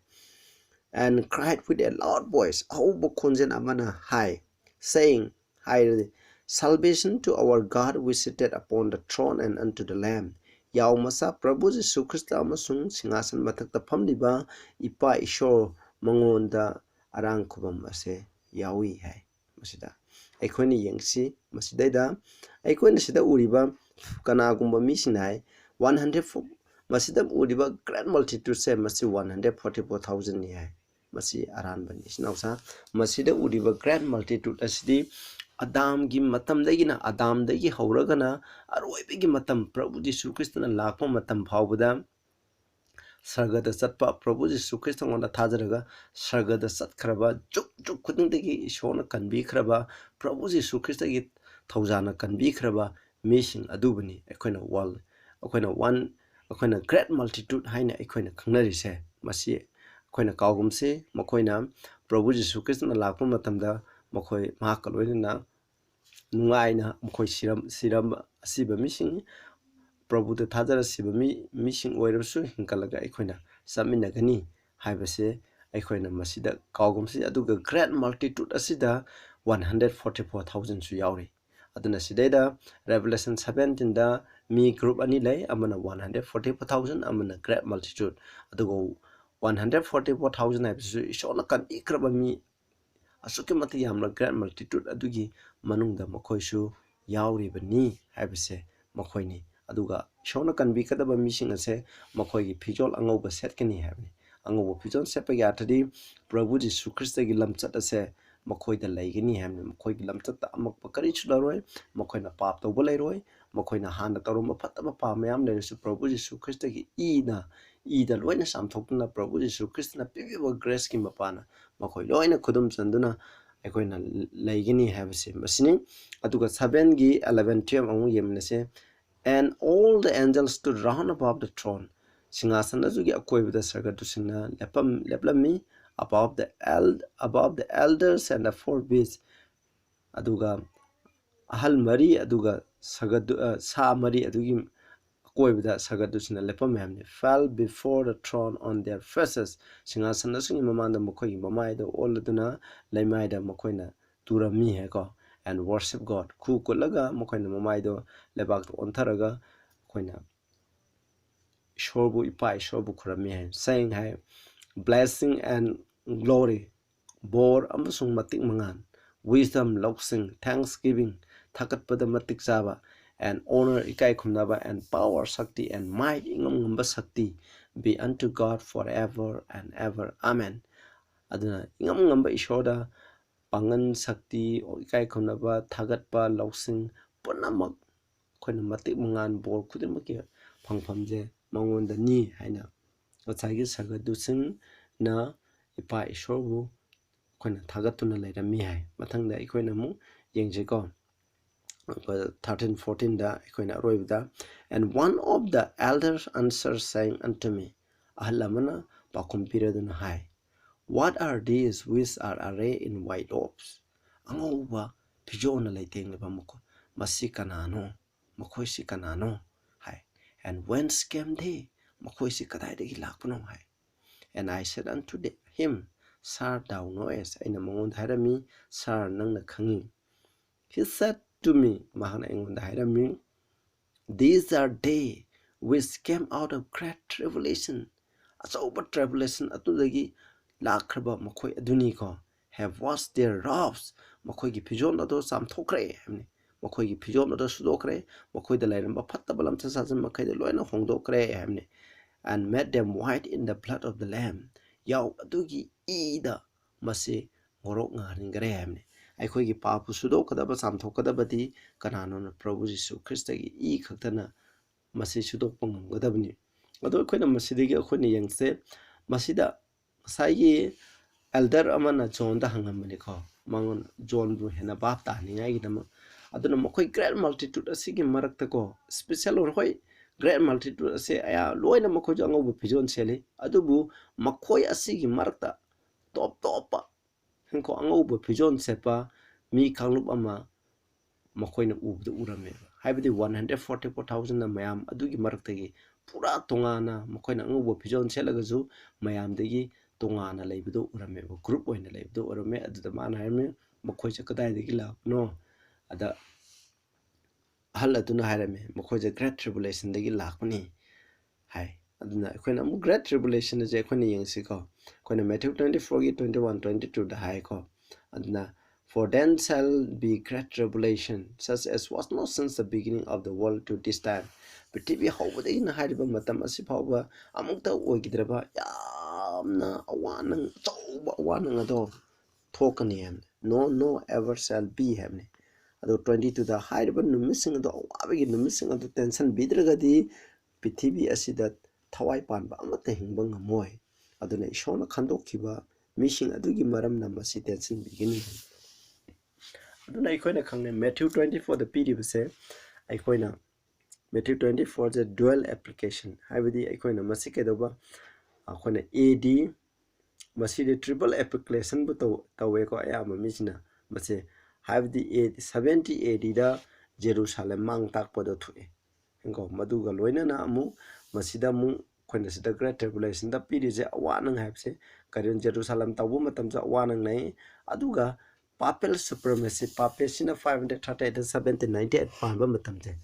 [SPEAKER 1] and cried with a loud voice ꯑꯍꯧꯕ ꯈꯣꯟꯖꯦꯜ ꯑꯃꯅ ꯍꯥꯏ saying ꯍꯥꯏꯔꯗꯤ salvation to our God which sitteth upon the throne and unto the Lamb ꯌꯥꯎ ꯃꯆꯥ प्रभु जीशु ख्रिस्ट ꯑꯃꯁꯨꯡ ꯁꯤꯡꯍꯥꯁꯟ ꯃꯊꯛꯇ ꯐꯝꯂꯤꯕ ꯏꯄꯥ ꯏꯁꯣꯔ ꯃꯉꯣꯟꯗ ꯑꯔꯥꯡ ꯈꯨꯕꯝ ꯑꯁꯦ ꯌꯥꯎꯏ ꯍꯥꯏ ꯃꯁꯤꯗ ꯑꯩꯈꯣꯏꯅ ꯌꯦꯡꯁꯤ ꯃꯁꯤꯗꯩꯗ ꯑꯩꯈꯣꯏꯅ ꯁꯤꯗ ꯎꯔꯤꯕ ꯀꯅꯥꯒꯨꯝꯕ ꯃꯤꯁꯤꯡꯅ ꯍꯥꯏ 100 ꯃꯁꯤꯗ ꯎꯔꯤꯕ ꯒ꯭ꯔꯦꯠ ꯃꯜꯇꯤꯇꯨꯠꯁꯦ ꯃꯁꯤ 144,000ꯅꯤ ꯍꯥꯏ ꯃꯁꯤ ꯑꯔꯥꯟꯕꯅꯤ ꯏꯆꯤꯟꯅꯥꯎꯁꯥ ꯃꯁꯤꯗ ꯎꯔꯤꯕ ꯒ꯭ꯔꯦꯠ ꯃꯜꯇꯤꯇꯨꯠ ꯑꯁꯤꯗꯤ ꯑꯗꯥꯝꯗꯒꯤ ꯍꯧꯔꯒꯅ ꯑꯔꯣꯏꯕꯒꯤ ꯃꯇꯝ प्रभु जीशु ख्रिस्टꯅ ꯂꯥꯛꯄ ꯃꯇꯝ ꯐꯥꯎꯕꯗ sargada satpa Prabhu Jisu Christ ngonda thajaraga sargada satkraba juk juk khudingdagi ishona kanbikraba Prabhu Jisu Christ gi thaujana kanbikraba mising adubani akoina wall akoina one akoina great multitude haina akoina khangnarise masi akoina kawgumse makoina Prabhu Jisu Christ na lakpa matamda makoi mahakaloina nungaina makoi siram asiba mising Prabhu the Thadara Sibami missing Wayersu Hinkalaga Equina, Saminagani, Hibase, Equina Masida, Kaugumsi, Aduga, great multitude Asida, 144,000 Suyauri. Aduna Sideda, Revelation 17 da me group anile, amana 144,000, amana great multitude. Adugo 144,000 episode, Shonakan Ikrabami, Asukimati Yamla great multitude, Adugi, Manunda Makoishu, Yauri Bani, Hibase, Makoini. Aduga shona kanbi kadaba mising ase makhoi gi phijol angauba setkani habni angauba phijol sepa yatadi Prabhu Jisu Christ gi lamchat ase makhoi da laigani habni makhoi gi lamchat ta amak pakari chularoi makhoi na pap to bolairoi makhoi na hana tarom phataba pa mayam lesu Prabhu Jisu Christ gi ida loina samthokna Prabhu Jisu Christ na pibiba grace ki mapana makhoi loina khudum chanduna aikoina laigani habse masini aduga 7 gi 11 12 amu yemnase. And all the angels stood round above the throne. Singasana jugi akoi with the sargatu singna leplami above the elders and the four beasts. Aduga ahal mari aduga sagadu sa mari adugi akoi with the sargatu singna lepam fell before the throne on their faces. Singasana sungi mamanda makoi mamai the all aduna laimaida makoina turami heko. And worship God. Ku kulaga makoina mamaido lebak ontaraga koina shorbu ipai shorbu kurami hai saying hai blessing and glory bor amasung matik mangan wisdom loksing thanksgiving thakat pada matik saba and honor ikai khumnaba and power sakti and might ingam ngamba sakti be unto God forever and ever amen aduna ingam ngamba ishoda pangan sakti ikai khumnaba thagatpa loksing punamak koina matik mangan bor khudimaki phangphamje mangonda ni haina otsagi sagadusing na ipa ishorbu koina thagatuna leirami hai mathangda ikoina mu yengjeko 13 14 da ikoina roibda and one of the elders answered saying unto me ahlamana pakumpiraduna hai what are these which are arrayed in white robes angauba pijona leitengba muko masi kanano makoisi kanano hai and whence came they makoisi kadaidagi lakpano hai and I said unto him sir thou knowest aina mangon hairami sir nangna khangi he said to me mahana engon hairami these are they which came out of great tribulation achauba tribulation atudagi lakraba makoi aduni ko have washed their robes makoi gi pijom ado samthokre hamni makoi gi pijom ado sudokre makoi da lairamba fattabalam chasajam makai da loina hongdokre hamni and made them white in the blood of the lamb yaw adugi ida mase ngorok ngaringare hamni akhoi gi papu sudokadaba samthokadabadi kanano na Prabhu Jisu Christ gi I khaktana masi sudokpa ngamgadabni ado akhoi masidagi akhoi yangse masida sai elder amana John da hangamani ko mangon John bu hena bap ta ni ngai gidama aduna makoi great multitude asigi marakta ko special or hoi great multitude ase aya loina makoi jango bu pijon sele adubu makoi asigi marakta top hinko ango bu pijon sepa mi kanglup ama makoi na ubda urame haibidi 144,000 na mayam adugi marakta gi pura tongana makoi na ango bu pijon selaga ju mayam degi tongana leibdo urame group oina leibdo urame aduda mana haime makoi cha kadai degi lakno ada hal aduna hairame makoi ja great tribulation degi lakpani hai aduna akoina mu great tribulation je akoina yengsi ko akoina Matthew 24 21 22 da hai ko aduna for then shall be great tribulation such as was not since the beginning of the world to this time prithivi hawbadagi na hairiba matam asi phawba amukta oigidraba yamna awanang chauba awanang ado thokani ham no ever shall be hamne ado 22 da hairiba numising ado awabagi numising ado tension bidragadi prithivi asida thawai panba amata hingba ngamoi aduna ishona khandokhiba mishing adugi maramna masi tension bigini aduna ikoina khangne Matthew 24 the pdbse ikoina Matthew 24 the dual application habidi ikoina masi kedoba akoina ad masi triple application bu tawe ko ayama misina mase habidi 70 ad da Jerusalem mang takpodo thuye ngo maduga loinana amu masida mu khoina sida great tribulation da piri je awanang habse karen Jerusalem tabu matam ja awanang nai aduga papal supremacy papesina 538 1798 panba matam je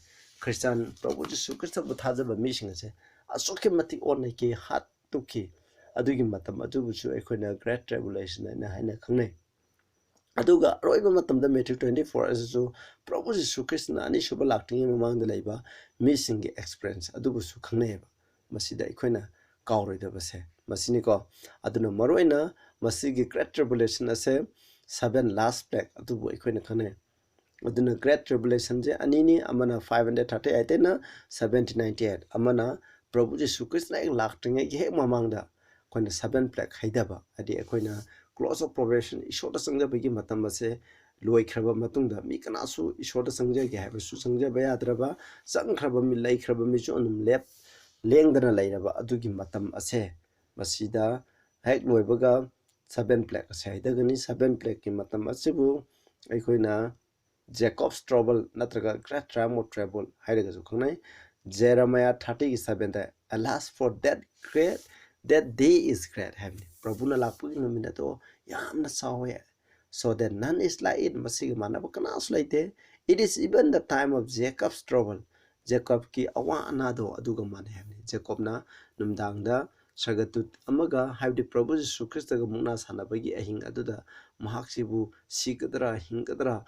[SPEAKER 1] Christian Prabhu Jesu Christ bu thajaba mising se asoke mati on ke hat tuki adugi matam adubu su ekhoina great tribulation na haina khangne aduga roiba matamda Matthew 24 asu Prabhu Jesu Christ na ani shuba laktingi mamangda laiba missing experience adubu su khangneba masida ikhoina kawroida base masini ko aduna maroina masigi great tribulation ase 7 last plague adubu ikhoina khane aduna great tribulation je anini amana 538 na 1798 amana Prabhu Jesu Christ na laktingi he mamangda khoina 7 plague haidaba adi ikhoina close of probation ishota sangja bagi matam ase loi khraba matungda mi kanasu ishota sangja ge haiba su sangja ba yadraba sang khraba mi lai khraba mi chu anum lep lengdana lairaba adugi matam ase masida hek loibaga 7 plague ase haidagani 7 plague ki matam asebu aikoina Jacob's trouble natraga great time of trouble hairaga su khangnai Jeremiah 30:7 da alas for that day is great heavenly Prabhuna lakpu numina to yamna sawe so that none is like it masig manaba kanas laite it is even the time of Jacob's trouble Jacob ki awa anado aduga man heavenly Jacob na numdangda sagatut amaga habdi Prabhu Jesu Christ ga mungna sanabagi ahing aduda mahaksibu sigadra hingadra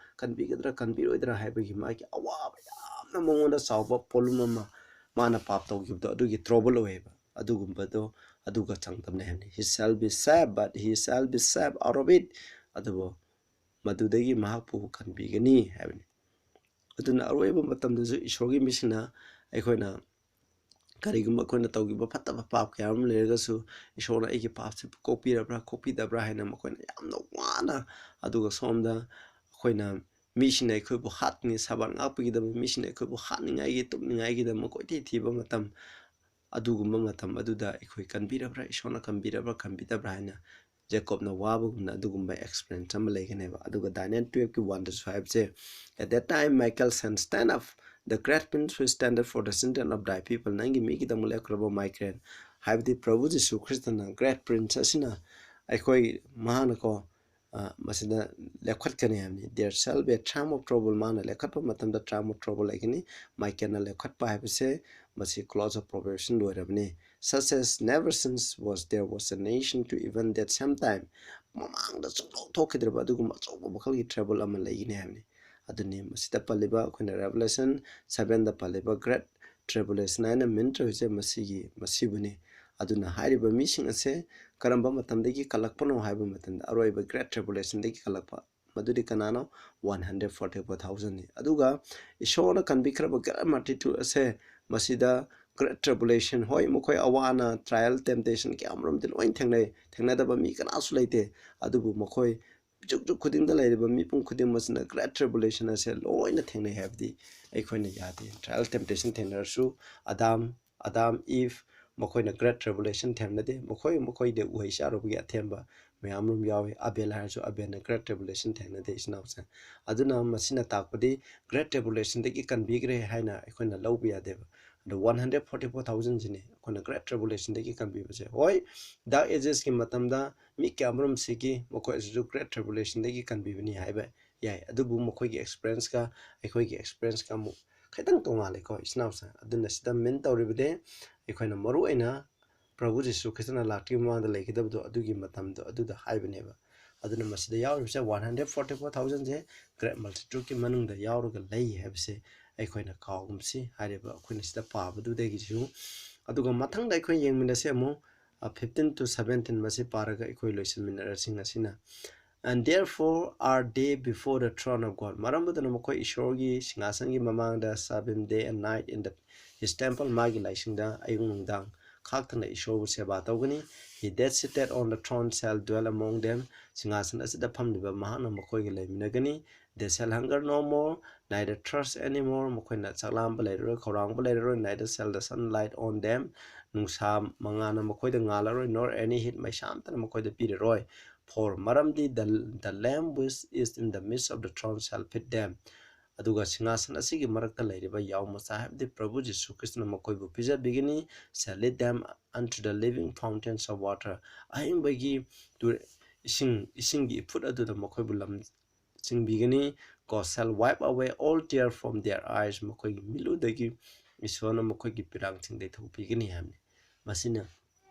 [SPEAKER 1] kanbiroidra habagi maki awa yamna mongonda sawba polumama mana pap tawgibdo adugi trouble weba adugumbado aduga changtamne hemni he shall be saved but he shall be saved out of it adubo madudagi mahakpu kanbigani hebni aduna aroiba matamdasu ishorgi misina aikoina karigumba koina tawgiba fataba pap kyam lergasu ishora egi papse copy dabra haina makoina yamna wana aduga somda koina misina ikhoibu hatni sabar ngapgi da misina ikhoibu hatningai gi tumningai gi da makoiti thiba matam adugumba matam aduda ikhoi kanbirabra ishona kanbidabra haina Jacob na wabugumna adugumba explain chamba legeneba aduga Daniel 12 ki 1 to 5 say at that time Michael said stand up the great prince who stand for the sentence of thy people nangi miki da mule krabo Michael have the Prabhu Jesu Christ na great prince asina aikoi mahana ko masida lekhat kani hamni there shall be a time of trouble mana lekhat pa matam da time of trouble legini Michael na lekhat pa habse masi close of probation loirabni such as never since there was a nation to even that same time mamang da chunglo thokidrba adugum achogba bakhalgi trouble ama legini hamni aduni masida paliba khona revelation 7 da paliba great tribulation ana mintra hise masibuni aduna hariba mishing ase karamba matamdagi kalakpano haiba matanda aroiba great tribulation dagi kalakpa madudi kanano 144,000 ni aduga ishona kanbikraba great multitude ase masida great tribulation hoi mokoi awana trial temptation ki amram din oin thengnadaba mi kanasu leite adubu mokoi juk khuding da lairiba mi pung khuding masna great tribulation ase loina thengnai habdi aikhoina yade trial temptation thengnasu Adam Eve makoina great tribulation themnade mokoi de uai sharobugi athemba mayamrum yawe abel harsu abena great tribulation themnade isnausa aduna masina takpadi great tribulation de ki kanbigre haina aikhoina lawbi yadeba the 144,000 jine kona great tribulation de ki kanbibase hoi dark ages ki matamda mi kamrum sigi mokoi su great tribulation de ki kanbibani haiba yai adubu mokoi gi experience ka aikoi gi experience ka mu khaitang tongale ko isnausa aduna sida men tawribade ikhoina maru aina Prabhu Jesu Christna lakti mamangda leikidabdo adugi matamdo aduda haibaneba aduna masida yawribse 144,000 je great multitude ki manungda yawruga lei hebse aikhoina kawgumsi hariba akhoina sida pabadu degisu aduga mathangda aikhoin yengminase amu 15 to 17 masi paraga aikoi loisinminarasing asina and therefore are they before the throne of God marambudana makoi ishorgi singasangi mamangda sabim day and night in his temple magi laisingda ayung nungdang ꯈꯥꯛꯇꯅ ꯏꯁꯣꯔꯕꯨ ꯁꯦꯕꯥ ꯇꯧꯒꯅꯤ he that sitteth on the throne shall dwell among them ꯁꯤꯡꯍꯥꯁꯟ ꯑꯁꯤꯗ ꯐꯝꯂꯤꯕ ꯃꯍꯥꯛꯅ ꯃꯈꯣꯏꯒ ꯂꯩꯃꯤꯟꯅꯒꯅꯤ they shall hunger no more neither thirst anymore ꯃꯈꯣꯏꯅ ꯆꯥꯛꯂꯥꯝꯕ ꯂꯩꯔꯔꯣꯏ ꯈꯧꯔꯥꯡꯕ ꯂꯩꯔꯔꯣꯏ neither shall the sun light on them ꯅꯨꯡꯁꯥ ꯃꯉꯥꯜꯅ ꯃꯈꯣꯏꯗ ꯉꯥꯜꯂꯔꯣꯏ nor any heat ꯃꯩꯁꯥ ꯑꯃꯇꯅ ꯃꯈꯣꯏꯗ ꯄꯤꯔꯔꯣꯏ for ꯃꯔꯝꯗꯤ the lamb which is in the midst of the throne shall feed them ꯑꯗꯨꯒ ꯁꯤꯡꯍꯥꯁꯟ ꯑꯁꯤꯒꯤ ꯃꯔꯛꯇ ꯂꯩꯔꯤꯕ ꯌꯥꯎ ꯃꯆꯥ ꯍꯥꯏꯕꯗꯤ ꯄ꯭ꯔꯚꯨ ꯖꯤꯁꯨ ꯈ꯭ꯔꯤꯁꯇꯅ ꯃꯈꯣꯏꯕꯨ ꯄꯤꯖꯕꯤꯒꯅꯤ shall lead them unto the living fountains of water ꯑꯍꯤꯡꯕꯒꯤ ꯏꯁꯤꯡꯒꯤ ꯏꯐꯨꯠ ꯑꯗꯨꯗ ꯃꯈꯣꯏꯕꯨ ꯆꯤꯡꯕꯤꯒꯅꯤ God shall wipe away all tears from their eyes ꯃꯈꯣꯏꯒꯤ ꯃꯤꯠꯂꯨꯗꯒꯤ ꯏꯁꯣꯔꯅ ꯃꯈꯣꯏꯒꯤ ꯄꯤꯔꯥꯡꯁꯤꯡ ꯇꯩꯊꯣꯛꯄꯤꯒꯅꯤ ꯍꯥꯏꯕꯅꯤ ꯃꯁꯤꯅ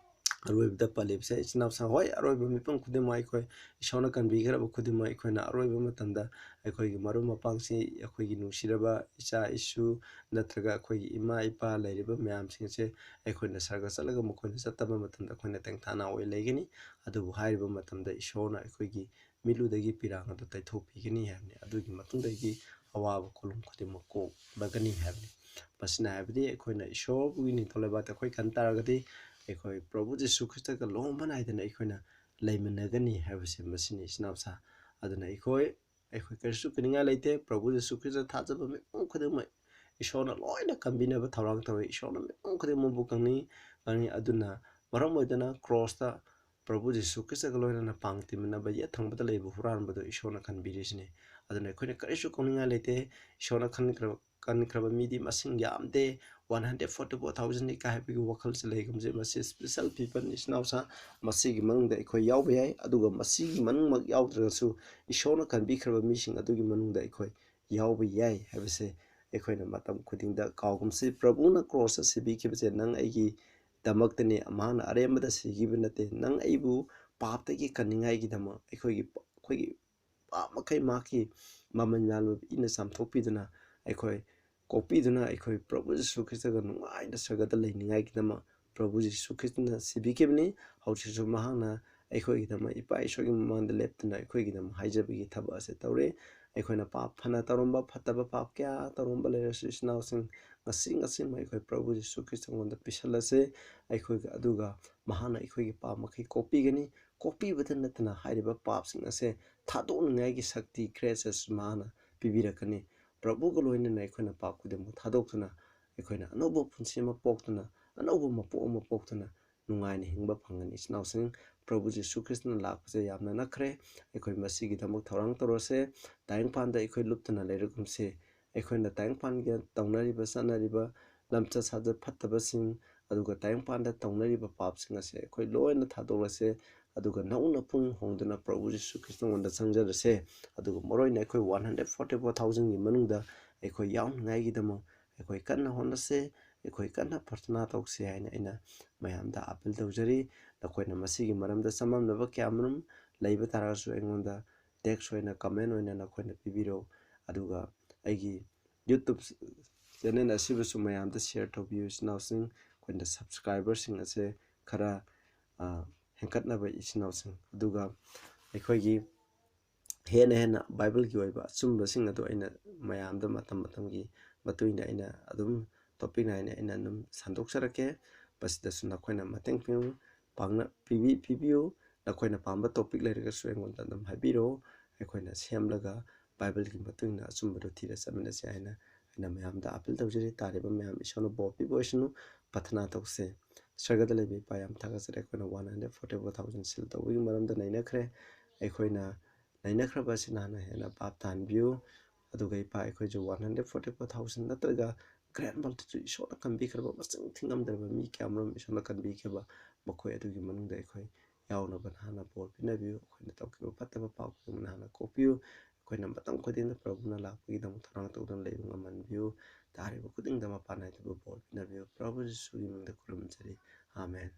[SPEAKER 1] ꯑꯔꯣꯏꯕꯗ ꯄꯜꯂꯤꯕꯁꯦ ꯏꯆꯤꯟ ꯏꯅꯥꯎꯁꯤꯡ ꯍꯣꯏ ꯑꯔꯣꯏꯕ ꯃꯤꯄꯨꯝ ꯈꯨꯗꯤꯡꯃꯛ ꯑꯩꯈꯣꯏ ꯏꯁꯣꯔꯅ ꯀꯟꯕꯤꯈ꯭ꯔꯕ ꯈꯨꯗꯤꯡꯃꯛ ꯑꯩꯈꯣꯏꯅ ꯑꯔꯣꯏꯕ ꯃꯇꯝꯗ ꯑꯩꯈꯣꯏꯒꯤ ꯃꯔꯨꯞ ꯃꯄꯥꯡꯁꯤ ꯑꯩꯈꯣꯏꯒꯤ ꯅꯨꯡꯁꯤꯔꯕ ꯏꯆꯥ ꯏꯁꯨ ꯅꯠꯇ꯭ꯔꯒ ꯑꯩꯈꯣꯏꯒꯤ ꯏꯃꯥ ꯏꯄꯥ ꯂꯩꯔꯤꯕ ꯃꯌꯥꯝꯁꯤꯡꯁꯦ ꯑꯩꯈꯣꯏꯅ ꯁꯔꯒ ꯆꯠꯂꯒ ꯃꯈꯣꯏꯅ ꯆꯠꯇꯕ ꯃꯇꯝꯗ ꯑꯩꯈꯣꯏꯅ ꯇꯦꯡꯊꯥꯅ ꯑꯣꯏ ꯂꯩꯒꯅꯤ ꯑꯗꯨꯕꯨ ꯍꯥꯏꯔꯤꯕ ꯃꯇꯝꯗ ꯏꯁꯣꯔꯅ ꯑꯩꯈꯣꯏꯒꯤ ꯃꯤꯠꯂꯨꯗꯒꯤ ꯄꯤꯔꯥꯡ ꯑꯗꯨ ꯇꯩꯊꯣꯛꯄꯤꯒꯅꯤ ꯍꯥꯏꯕꯅꯤ ꯑꯗꯨꯒꯤ ꯃꯇꯨꯡꯗꯒꯤ ꯑꯋꯥꯕ ꯀꯣꯂꯨꯝ ꯈꯨꯗꯤꯡꯃꯛ ꯀꯣꯛꯂꯒꯅꯤ ꯍꯥꯏꯕꯅꯤ ꯃꯁꯤꯅ ꯍꯥꯏꯕꯗꯤ ꯑꯩꯈꯣꯏꯅ ꯏꯁꯣꯔꯒꯤ ꯅꯤꯡꯊꯧ ꯂꯩꯕꯥꯛꯇ ꯑꯩꯈꯣꯏ ꯈꯟ ꯇꯥꯔꯒꯗꯤ ꯑꯩꯈꯣꯏ ꯄ꯭ꯔꯚꯨ ꯖꯤꯁꯨ ꯈ꯭ꯔꯤꯁꯇꯒ ꯂꯨꯍꯣꯡꯕ ꯅꯥꯏꯗꯅ ꯑꯩꯈꯣꯏꯅ ꯂꯩꯃꯤꯟꯅꯒꯅꯤ ꯍꯥꯏꯕꯁꯦ ꯃꯁꯤꯅꯤ ꯏꯆꯤꯟꯅꯥꯎꯁꯥ ꯑꯗꯨꯅ ꯑꯩꯈꯣꯏ ꯀꯔꯤꯁꯨ ꯀꯤꯅꯤꯡꯉꯥꯏ ꯂꯩꯇꯦ ꯄ꯭ꯔꯚꯨ ꯖꯤꯁꯨ ꯈ꯭ꯔꯤꯁꯇ ꯊꯥꯖꯕ ꯃꯤꯄꯨꯝ ꯈꯨꯗꯤꯡꯃꯛ ꯏꯁꯣꯔꯅ ꯂꯣꯏꯅ ꯀꯟꯕꯤꯅꯕ ꯊꯧꯔꯥꯡ ꯇꯧꯏ ꯏꯁꯣꯔꯅ ꯃꯤꯄꯨꯝ ꯈꯨꯗꯤꯡꯃꯛꯄꯨ ꯈꯪꯉꯤ ꯑꯗꯨꯅ ꯃꯔꯝ ꯑꯣꯏꯗꯅ ꯀ꯭ꯔꯣꯁꯇ ꯄ꯭ꯔꯚꯨ ꯖꯤꯁꯨ ꯈ꯭ꯔꯤꯁꯇꯒ ꯂꯣꯏꯅꯅ ꯄꯥꯡ ꯇꯤꯟꯃꯤꯟꯅꯕ ꯌꯦꯠ ꯊꯪꯕꯗ ꯂꯩꯕ ꯍꯨꯔꯥꯟꯕꯗꯣ ꯏꯁꯣꯔꯅ ꯀꯟꯕꯤꯔꯤꯁꯤꯅꯤ ꯑꯗꯨꯅ ꯑꯩꯈꯣꯏꯅ ꯀꯔꯤꯁꯨ ꯀꯧꯅꯤꯡꯉꯥꯏ ꯂꯩꯇꯦ ꯏꯁꯣꯔꯅ ꯀꯟꯈ꯭ꯔꯕ ꯃꯤꯗꯤ ꯃꯁꯤꯡ ꯌꯥꯝꯗꯦ 144,000 ꯍꯥꯏꯕꯒꯤ ꯋꯥꯈꯜꯁꯦ ꯂꯩꯒꯨꯝꯖꯩ ꯃꯁꯤ ꯁ꯭ꯄꯦꯁꯦꯜ ꯄꯤꯄꯜ ꯏꯆꯤꯟꯅꯥꯎꯁꯥ ꯃꯁꯤꯒꯤ ꯃꯅꯨꯡꯗ ꯑꯩꯈꯣꯏ ꯌꯥꯎꯕ ꯌꯥꯏ ꯑꯗꯨꯒ ꯃꯁꯤꯒꯤ ꯃꯅꯨꯡꯃꯛ ꯌꯥꯎꯗ꯭ꯔꯒꯁꯨ ꯏꯁꯣꯔꯅ ꯀꯟꯕꯤꯈ꯭ꯔꯕ ꯃꯤꯁꯤꯡ ꯑꯗꯨꯒꯤ ꯃꯅꯨꯡꯗ ꯑꯩꯈꯣই ꯌꯥꯎꯕ ꯌꯥꯏ ꯍꯥꯏꯕꯁꯦ ꯑꯩꯈꯣꯏꯅ ꯃꯇꯝ ꯈꯨꯗꯤꯡꯗ ꯀꯥꯎꯒꯨꯝꯁꯤ ꯄ꯭ꯔꯚꯨꯅ ꯀ꯭ꯔꯣꯁꯇ ꯁꯤꯕꯤꯈꯤꯕꯁꯦ ꯅꯪ ꯑꯩꯒꯤꯗꯃꯛꯇꯅꯤ ꯃꯍꯥꯛꯅ ꯑꯔꯦꯝꯕꯗ ꯁꯤꯈꯤꯕ ꯅꯠꯇꯦ ꯅꯪ ꯑꯩꯕꯨ ꯄꯥꯞꯇꯒꯤ ꯀꯟꯅꯤꯡꯉꯥꯏꯒꯤꯗꯃꯛ ꯑꯩꯈꯣꯏꯒꯤ ꯄꯥꯞ ꯃꯈꯩ ꯃꯍꯥꯛꯀꯤ ꯃꯃꯜ ꯌꯥꯝꯂꯕ ꯏꯅ ꯆꯥꯝꯊꯣꯛꯄꯤꯗꯨꯅ ꯑꯩꯈꯣꯏ ꯀꯣꯛꯄꯤꯗꯨꯅ ꯑꯩꯈꯣꯏ ꯄ꯭ꯔꯚꯨ ꯖꯤꯁꯨ ꯈ꯭ꯔꯤꯁꯇꯒ ꯅꯨꯡꯉꯥꯏꯅ ꯁꯔꯒꯗ ꯂꯩꯅꯤꯡꯉꯥꯏꯒꯤꯗꯃꯛ ꯄ꯭ꯔꯚꯨ ꯖꯤꯁꯨ ꯈ꯭ꯔꯤꯁꯇꯅ ꯁꯤꯕꯤꯈꯤꯕꯅꯤ ꯍꯧꯖꯤꯛꯁꯨ ꯃꯍꯥꯛꯅ ꯑꯩꯈꯣꯏꯒꯤꯗꯃꯛ ꯏꯄꯥ ꯏꯁꯣꯔꯒꯤ ꯃꯃꯥꯡꯗ ꯂꯦꯞꯇꯨꯅ ꯑꯩꯈꯣꯏꯒꯤꯗꯃꯛ ꯍꯥꯏꯖꯕꯒꯤ ꯊꯕꯛ ꯑꯁꯤ ꯇꯧꯔꯦ ꯑꯩꯈꯣꯏꯅ ꯄꯥꯞ ꯐꯅ ꯇꯧꯔꯝꯕ ꯐꯠꯇꯕ ꯄꯥꯞ ꯀꯌꯥ ꯇꯧꯔꯝꯕ ꯂꯩꯔꯁꯨ ꯏꯆꯤꯟꯅꯥꯎꯁꯤꯡ ꯉꯁꯤꯃꯛ ꯑꯩꯈꯣꯏ ꯄ꯭ꯔꯚꯨ ꯖꯤꯁꯨ ꯈ꯭ꯔꯤꯁꯇꯉꯣꯟꯗ ꯄꯤꯁꯜꯂꯁꯦ ꯑꯩꯈꯣꯏꯒ ꯑꯗꯨꯒ ꯃꯍꯥꯛꯅ ꯑꯩꯈꯣꯏꯒꯤ ꯄꯥꯞ ꯃꯈꯩ ꯀꯣꯛꯄꯤꯒꯅꯤ ꯀꯣꯛꯄꯤꯕꯇ ꯅꯠꯇꯅ ꯍꯥꯏꯔꯤꯕ ꯄꯥꯞꯁꯤꯡ ꯑꯁꯦ ꯊꯥꯗꯣꯛꯅꯤꯡꯉꯥꯏꯒꯤ ꯁꯛꯇꯤ ꯒ꯭ꯔꯦꯁ ꯃꯍꯥꯛꯅ ꯄꯤꯕꯤꯔꯛꯀꯅꯤ ꯄ꯭ꯔꯚꯨꯒ ꯂꯣꯏꯅꯅ ꯑꯩꯈꯣꯏꯅ ꯄꯥꯞ ꯈꯨꯗꯤꯡꯃꯛ ꯊꯥꯗꯣꯛꯇꯨꯅ ꯑꯩꯈꯣꯏꯅ ꯑꯅꯧꯕ ꯄꯨꯟꯁꯤ ꯑꯃ ꯄꯣꯛꯇꯨꯅ ꯑꯅꯧꯕ ꯃꯄꯣꯛ ꯑꯃ ꯄꯣꯛꯇꯨꯅ ꯅꯨꯡꯉꯥꯏꯅ ꯍꯤꯡꯕ ꯐꯪꯒꯅꯤ ꯏꯆꯤꯟꯅꯥꯎꯁꯤꯡ ꯄ꯭ꯔꯚꯨ ꯖꯤꯁꯨ ꯈ꯭ꯔꯤꯁꯇꯅ ꯂꯥꯛꯄꯁꯦ ꯌꯥꯝꯅ ꯅꯛꯈ꯭ꯔꯦ ꯑꯩꯈꯣꯏ ꯃꯁꯤꯒꯤꯗꯃꯛ ꯊꯧꯔꯥꯡ ꯇꯧꯔꯁꯦ ꯇꯥꯏꯕꯪꯄꯥꯟꯗ ꯑꯩꯈꯣꯏ ꯂꯨꯞꯇꯅ ꯂꯩꯔꯒꯨꯝꯁꯤ ꯑꯩꯈꯣꯏꯅ ꯇꯥꯏꯕꯪꯄꯥꯟꯒ ꯇꯧꯅꯔꯤꯕ ꯆꯠꯅꯔꯤꯕ ꯂꯝꯆꯠ ꯁꯥꯖꯠ ꯐꯠꯇꯕꯁꯤꯡ ꯑꯗꯨꯒ ꯇꯥꯏꯕꯪꯄꯥꯟꯗ ꯇꯧꯅꯔꯤꯕ ꯄꯥꯞꯁꯤꯡ ꯑꯁꯦ ꯑꯩꯈꯣꯏ ꯂꯣꯏꯅ ꯊꯥꯗꯣꯛꯂꯁꯦ ꯑꯗꯨꯒ ꯅꯧꯅ ꯄꯨꯡ ꯍꯣꯡꯗꯨꯅ ꯄ꯭ꯔꯚꯨ ꯖꯤꯁꯨ ꯈ꯭ꯔꯤꯁꯇꯉꯣꯟꯗ ꯆꯪꯖꯔꯁꯦ ꯑꯗꯨꯒ ꯃꯔꯨꯑꯣꯏꯅ ꯑꯩꯈꯣꯏ 144,000ꯒꯤ ꯃꯅꯨꯡꯗ ꯑꯩꯈꯣꯏ ꯌꯥꯎꯅꯤꯡꯉꯥꯏꯒꯤꯗꯃꯛ ꯑꯩꯈꯣꯏ ꯀꯟꯅ ꯍꯣꯠꯅꯁꯦ ꯑꯩꯈꯣꯏ ꯀꯟꯅ ꯄ꯭ꯔꯊꯅꯥ ꯇꯧꯁꯦ ꯍꯥꯏꯅ ꯑꯩꯅ ꯃꯌꯥꯝꯗ ꯑꯥꯄꯤꯜ ꯇꯧꯖꯔꯤ ꯅꯈꯣꯏꯅ ꯃꯁꯤꯒꯤ ꯃꯔꯝꯗ ꯆꯃꯝꯅꯕ ꯀꯌꯥꯃꯔꯨꯝ ꯂꯩꯕ ꯇꯥꯔꯒꯁꯨ ꯑꯩꯉꯣꯟꯗ ꯇꯦꯛꯁ ꯑꯣꯏꯅ ꯀꯃꯦꯟ ꯑꯣꯏꯅ ꯅꯈꯣꯏꯅ ꯄꯤꯕꯤꯔꯛꯎ ꯑꯗꯨꯒ ꯑꯩꯒꯤ ꯌꯨꯇꯨꯕ ꯆꯦꯅꯦꯜ ꯑꯁꯤꯕꯨꯁꯨ ꯃꯌꯥꯝꯗ ꯁꯤꯌꯔ ꯇꯧꯕꯤꯌꯨ ꯏꯆꯤꯟꯅꯥꯎꯁꯤꯡ ꯑꯩꯈꯣꯏꯅ ꯁꯕꯁꯀ꯭ꯔꯥꯏꯕꯔꯁꯤꯡ ꯑꯁꯦ ꯈꯔ ꯍꯦꯟꯒꯠꯅꯕ ꯏꯆꯤꯟꯅꯥꯎꯁꯤꯡ ꯑꯗꯨꯒ ꯑꯩꯈꯣꯏꯒꯤ ꯍꯦꯟꯅ ꯕꯥꯏꯕꯜꯒꯤ ꯑꯣꯏꯕ ꯑꯆꯨꯝꯕꯁꯤꯡ ꯑꯗꯨ ꯑꯩꯅ ꯃꯌꯥꯝꯗ ꯃꯇꯝꯒꯤ ꯃꯇꯨꯡ ꯏꯟꯅ ꯑꯩꯅ ꯑꯗꯨꯝ ꯇꯣꯄꯤꯛ ꯅꯥꯏꯅ ꯑꯩꯅ ꯑꯗꯨꯝ ꯁꯟꯗꯣꯛꯆꯔꯛꯀꯦ ꯃꯁꯤꯗꯁꯨ ꯅꯈꯣꯏꯅ ꯃꯇꯦꯡ ꯄꯤꯕꯤꯌꯨ ꯅꯈꯣꯏꯅ ꯄꯥꯝꯕ ꯇꯣꯄꯤꯛ ꯂꯩꯔꯒꯁꯨ ꯑꯩꯉꯣꯟꯗ ꯑꯗꯨꯝ ꯍꯥꯏꯕꯤꯔꯛꯑꯣ ꯑꯩꯈꯣꯏꯅ ꯁꯦꯝꯂꯒ ꯕꯥꯏꯕꯜꯒꯤ ꯃꯇꯨꯡ ꯏꯟꯅ ꯑꯆꯨꯝꯕꯗꯨ ꯊꯤꯔ ꯆꯠꯃꯤꯟꯅꯁꯦ ꯍꯥꯏꯅ ꯑꯩꯅ ꯃꯌꯥꯝꯗ ꯑꯥꯄꯤꯜ ꯇꯧꯖꯔꯤ ꯇꯥꯔꯤꯕ ꯃꯌꯥꯝ ꯏꯁꯣꯔꯅ ꯕꯣꯔ ꯄꯤꯕ ꯑꯣꯏꯁꯅꯨ ꯄ꯭ꯔꯊꯅꯥ ꯇꯧꯁꯦ ꯁꯔꯒꯗ ꯂꯩꯕ ꯏꯄꯥ ꯌꯥꯝ ꯊꯥꯒꯠꯆꯔꯦ ꯑꯩꯈꯣꯏꯅ 144,000 ꯁꯤꯜ ꯇꯧꯕꯒꯤ ꯃꯔꯝꯗ ꯅꯩꯅꯈ꯭ꯔꯦ ꯑꯩꯈꯣꯏꯅ ꯅꯩꯅꯈ꯭ꯔꯕ ꯑꯁꯤꯅ ꯍꯦꯟꯅ ꯚꯥꯞ ꯇꯥꯍꯟꯕꯤꯌꯨ ꯑꯗꯨꯒ ꯏꯄꯥ ꯑꯩꯈꯣꯏꯁꯨ 144,000 ꯅꯠꯇ꯭ꯔꯒ ꯒ꯭ꯔꯦꯟ ꯃꯜꯇꯤꯇ꯭ꯌꯨꯠ ꯏꯁꯣꯔꯅ ꯀꯟꯕꯤꯈ꯭ꯔꯕ ꯃꯁꯤꯡ ꯊꯤꯉꯝꯗ꯭ꯔꯕ ꯃꯤ ꯀꯌꯥꯃꯔꯨꯝ ꯏꯁꯣꯔꯅ ꯀꯟꯕꯤꯈꯤꯕ ꯃꯈꯣꯏ ꯑꯗꯨꯒꯤ ꯃꯅꯨꯡꯗ ꯑꯩꯈꯣꯏ ꯌꯥꯎꯅꯕ ꯅꯍꯥꯛꯅ ꯕꯣꯔ ꯄꯤꯅꯕꯤꯌꯨ ꯑꯩꯈꯣꯏꯅ ꯇꯧꯈꯤꯕ ꯐꯠꯇꯕ ꯄꯥꯞ ꯈꯨꯗꯤꯡꯃꯛ ꯅꯍꯥꯛꯅ ꯀꯣꯛꯄꯤꯌꯨ ꯑꯩꯈꯣꯏꯅ ꯃꯇꯝ ꯈꯨꯗꯤꯡꯗ ꯄ꯭ꯔꯚꯨꯅ ꯂꯥꯛꯄꯒꯤꯗꯃꯛ ꯊꯧꯔꯥꯡ ꯇꯧꯗꯨꯅ ꯂꯩꯕ ꯉꯝꯍꯟꯕꯤꯌꯨ ꯇꯥꯔꯤꯕ ꯈꯨꯗꯤꯡꯗ ꯃꯄꯥꯟ ꯅꯥꯏꯗꯕ ꯕꯣꯔ ꯄꯤꯅꯕꯤꯌꯨ ꯄ꯭ꯔꯚꯨ ꯖꯤꯁꯨꯒꯤ ꯃꯤꯡꯗ ꯈꯨꯔꯨꯝꯖꯔꯤ ꯑꯥꯃꯦꯟ